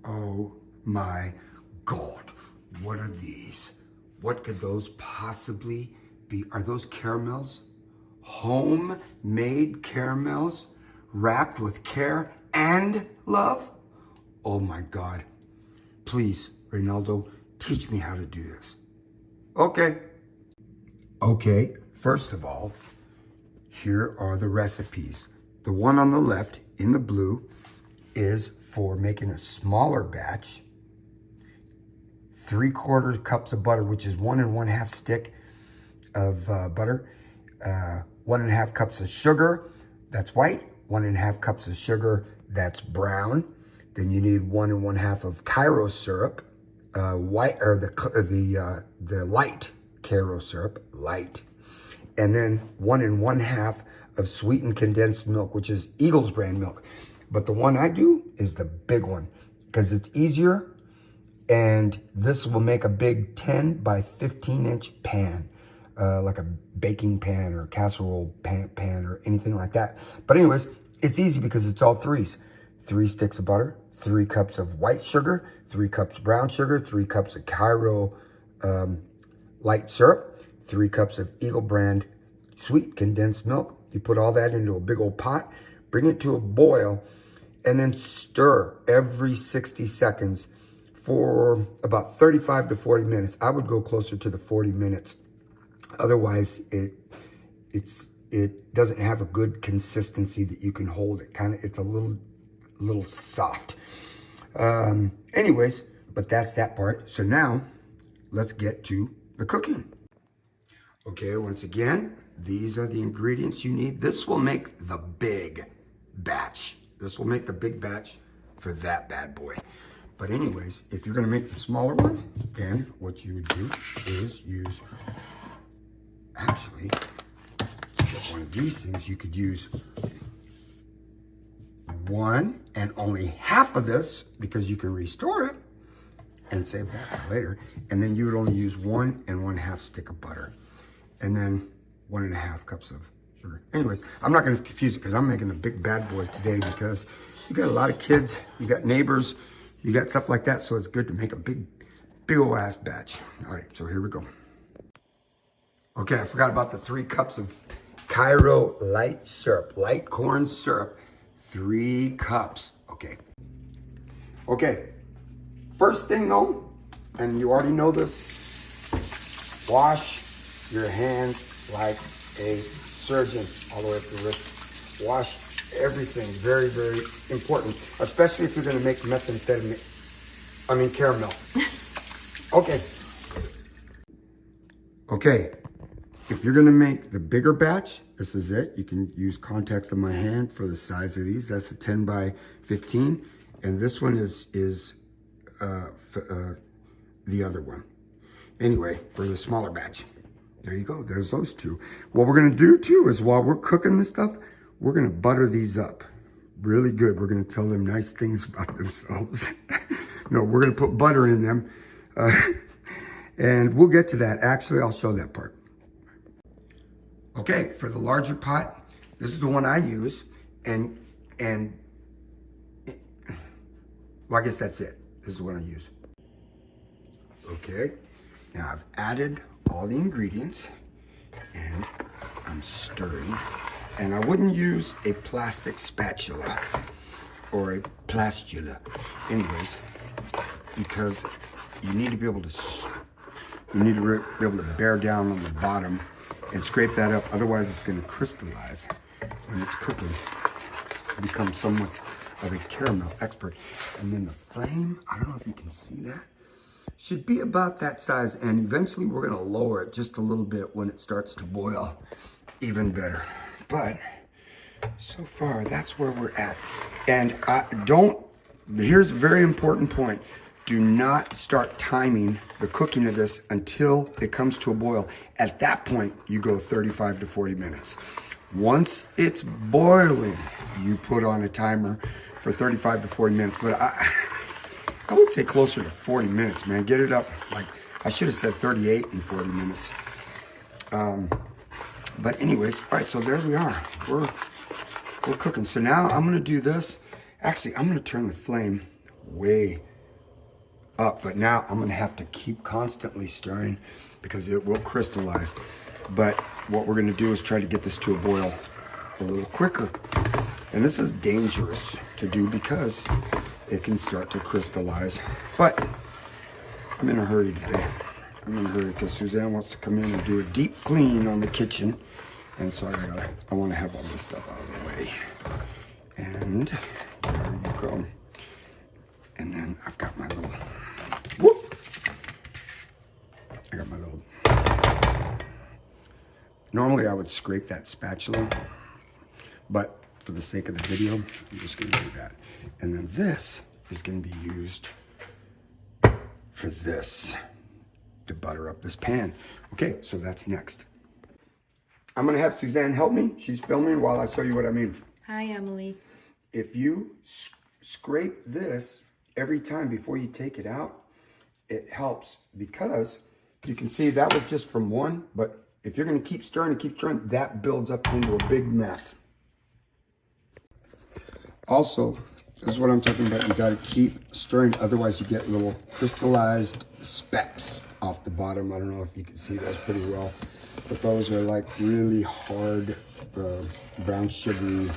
Oh my God, what are these? What could those possibly be? Are those caramels? Homemade caramels wrapped with care and love? Oh my God. Please, Reynaldo, teach me how to do this. Okay. Okay, first of all, here are the recipes. The one on the left in the blue is for making a smaller batch. 3/4 cups of butter, which is 1 1/2 stick of butter. 1 1/2 cups of sugar, that's white. 1 1/2 cups of sugar, that's brown. Then you need 1 1/2 of Karo syrup, white, or the light Karo syrup, light. And then 1 1/2 of sweetened condensed milk, which is Eagles brand milk. But the one I do is the big one because it's easier, and this will make a big 10 by 15 inch pan, like a baking pan or casserole pan or anything like that. But anyways, it's easy because it's all threes. 3 sticks of butter, 3 cups of white sugar, 3 cups brown sugar, 3 cups of Karo light syrup, 3 cups of Eagle brand sweet condensed milk. You put all that into a big old pot, bring it to a boil, and then stir every 60 seconds for about 35 to 40 minutes. I would go closer to the 40 minutes. Otherwise, it doesn't have a good consistency that you can hold. It's a little soft. Anyways, but that's that part. So now let's get to the cooking. Okay, once again, these are the ingredients you need. This will make the big batch. This will make the big batch for that bad boy. But anyways, if you're gonna make the smaller one, then what you would do is use, actually, one of these things, you could use 1 and only half of this because you can restore it and save that for later. And then you would only use 1 1/2 stick of butter. And then 1 1/2 cups of sugar. Anyways, I'm not gonna confuse it because I'm making the big bad boy today because you got a lot of kids, you got neighbors, you got stuff like that, so it's good to make a big old ass batch. All right, so here we go. Okay, I forgot about the 3 cups of Karo light syrup, light corn syrup, 3 cups, okay. Okay, first thing though, and you already know this, wash your hands like a surgeon all the way up the wrist. Wash everything, very, very important, especially if you're gonna make caramel. Okay. Okay, if you're gonna make the bigger batch, this is it. You can use context of my hand for the size of these. That's a 10 by 15. And this one is the other one. Anyway, for the smaller batch. There you go, there's those two. What we're gonna do too is while we're cooking this stuff, we're gonna butter these up really good. We're gonna tell them nice things about themselves. No, we're gonna put butter in them. And we'll get to that. Actually, I'll show that part. Okay, for the larger pot, this is the one I use. And well, I guess that's it. This is the one I use. Okay, now I've added all the ingredients and I'm stirring. And I wouldn't use a plastic spatula or a plastula. Anyways, because you need to be able to bear down on the bottom and scrape that up. Otherwise, it's going to crystallize when it's cooking. Become somewhat of a caramel expert. And then the flame, I don't know if you can see that, should be about that size. And eventually we're going to lower it just a little bit when it starts to boil even better. But so far, that's where we're at. And here's a very important point. Do not start timing the cooking of this until it comes to a boil. At that point, you go 35 to 40 minutes. Once it's boiling, you put on a timer for 35 to 40 minutes. But I would say closer to 40 minutes, man. Get it up, like, I should have said 38 and 40 minutes. But anyways, all right, so there we are. We're cooking. So now I'm gonna do this. Actually, I'm gonna turn the flame way up, but now I'm gonna have to keep constantly stirring because it will crystallize. But what we're gonna do is try to get this to a boil a little quicker. And this is dangerous to do because it can start to crystallize. But I'm in a hurry today. I'm in a hurry because Suzanne wants to come in and do a deep clean on the kitchen. And so I want to have all this stuff out of the way. And there you go. And then I've got my little, whoop! I got my little, normally I would scrape that spatula, but for the sake of the video, I'm just gonna do that. And then this is gonna be used for this, to butter up this pan. Okay, so that's next. I'm gonna have Suzanne help me. She's filming while I show you what I mean. Hi, Emily. If you scrape this every time before you take it out, it helps because you can see that was just from one, but if you're gonna keep stirring and keep stirring, that builds up into a big mess. Also, this is what I'm talking about. You gotta keep stirring, otherwise you get little crystallized specks off the bottom. I don't know if you can see those pretty well, but those are like really hard, brown sugary,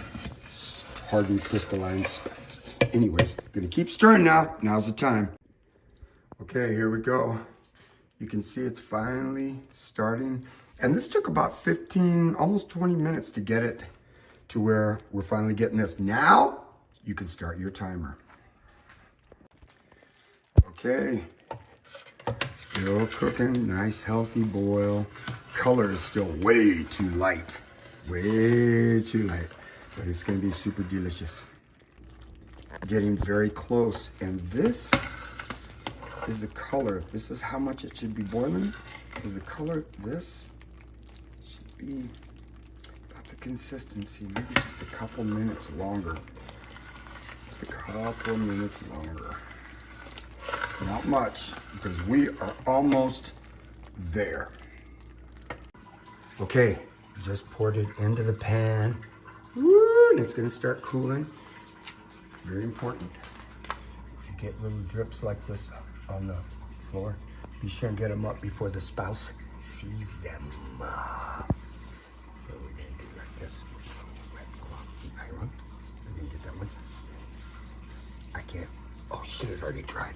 hardened crystalline specks. Anyways, gonna keep stirring now. Now's the time. Okay, here we go. You can see it's finally starting. And this took about 15, almost 20 minutes to get it to where we're finally getting this. Now, you can start your timer. Okay, still cooking, nice healthy boil. Color is still way too light, but it's gonna be super delicious. Getting very close, and this is the color. This is how much it should be boiling. Is the color, this should be about the consistency, maybe just a couple minutes longer. Just a couple minutes longer. Not much, because we are almost there. Okay, just poured it into the pan. Woo, and it's gonna start cooling. Very important. If you get little drips like this on the floor, be sure and get them up before the spouse sees them. What we're gonna do like this. Wet cloth. Hang on. I didn't get that one. I can't. Oh shit, it already dried.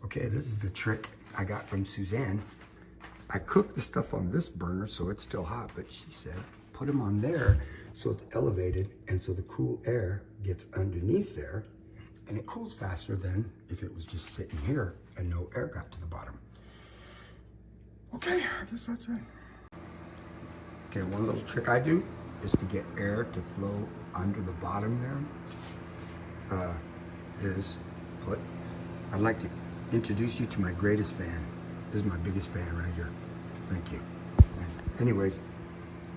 Okay, this is the trick I got from Suzanne. I cooked the stuff on this burner so it's still hot, but she said put them on there so it's elevated and so the cool air gets underneath there and it cools faster than if it was just sitting here and no air got to the bottom. Okay, I guess that's it. Okay, one little trick I do is to get air to flow under the bottom there. I'd like to introduce you to my greatest fan. This is my biggest fan right here. Thank you. Anyways,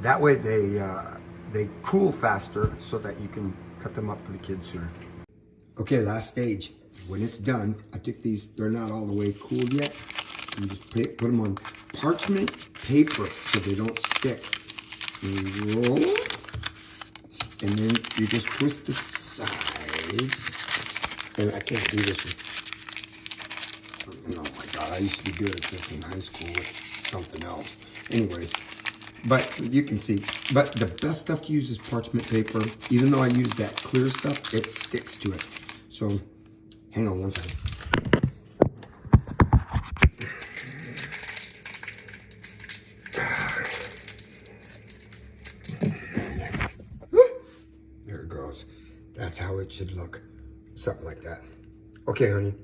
that way they cool faster so that you can cut them up for the kids sooner. Okay, last stage. When it's done, I took these, they're not all the way cooled yet. You just put them on parchment paper so they don't stick. You roll, and then you just twist the sides. And I can't do this one. Oh my God, I used to be good at this in high school with something else. Anyways, but you can see, but the best stuff to use is parchment paper. Even though I use that clear stuff, it sticks to it. So, hang on one second. There it goes. That's how it should look. Something like that. Okay, honey.